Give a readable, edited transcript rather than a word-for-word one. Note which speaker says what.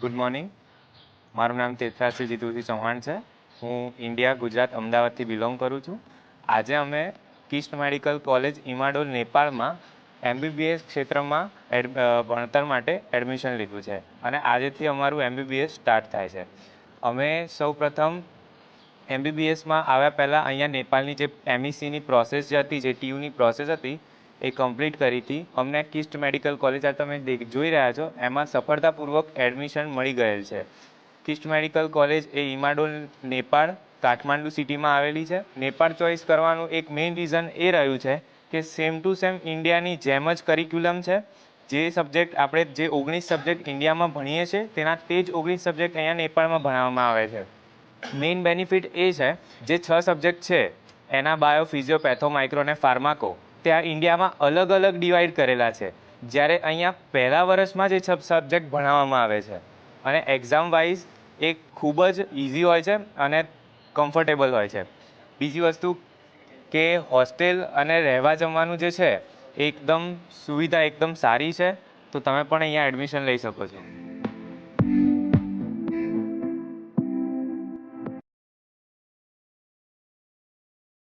Speaker 1: Good morning. મારું નામ તેજરાજસિંહ જીતુસિંહ ચૌહાણ છે. હું ઇન્ડિયા ગુજરાત અમદાવાદથી બિલોંગ કરું છું. આજે અમે કિસ્ટ મેડિકલ કોલેજ ઇમાડોલ નેપાળમાં MBBS ક્ષેત્રમાં ભણતર માટે એડમિશન લીધું છે અને આજેથી અમારું MBBS સ્ટાર્ટ થાય છે. અમે સૌપ્રથમ MBBSમાં આવ્યા પહેલાં અહીંયા નેપાળની જે MECની પ્રોસેસ જે હતી, જે TUની પ્રોસેસ હતી એ કમ્પ્લીટ કરી હતી. અમને કિસ્ટ મેડિકલ કોલેજ આ તમે જોઈ રહ્યા છો એમાં સફળતાપૂર્વક એડમિશન મળી ગયેલ છે. કિસ્ટ મેડિકલ કોલેજ એ ઇમાડોલ નેપાળ કાઠમાંડુ સિટીમાં આવેલી છે. નેપાળ ચોઇસ કરવાનું એક મેઇન રીઝન એ રહ્યું છે કે સેમ ટુ સેમ ઇન્ડિયાની જેમ જ કરિક્યુલમ છે. જે સબ્જેક્ટ આપણે જે 19 સબ્જેક્ટ ઇન્ડિયામાં ભણીએ છીએ તેના તે જ 19 સબ્જેક્ટ અહીંયા નેપાળમાં ભણાવવામાં આવે છે. મેઇન બેનિફિટ એ છે જે 6 સબ્જેક્ટ છે એના બાયો, ફિઝિયો, પેથો, માઇક્રો અને ફાર્માકો ત્યાં ઇન્ડિયામાં અલગ અલગ ડિવાઈડ કરેલા છે. જ્યારે અહીંયા પહેલા વર્ષમાં જ એ સબ્જેક્ટ ભણાવવામાં આવે છે અને એક્ઝામ વાઇઝ એ ખૂબ જ ઇઝી હોય છે અને કમ્ફર્ટેબલ હોય છે. બીજી વસ્તુ કે હોસ્ટેલ અને રહેવા જમવાનું જે છે એકદમ સુવિધા એકદમ સારી છે. તો તમે પણ અહીંયા એડમિશન લઈ શકો છો.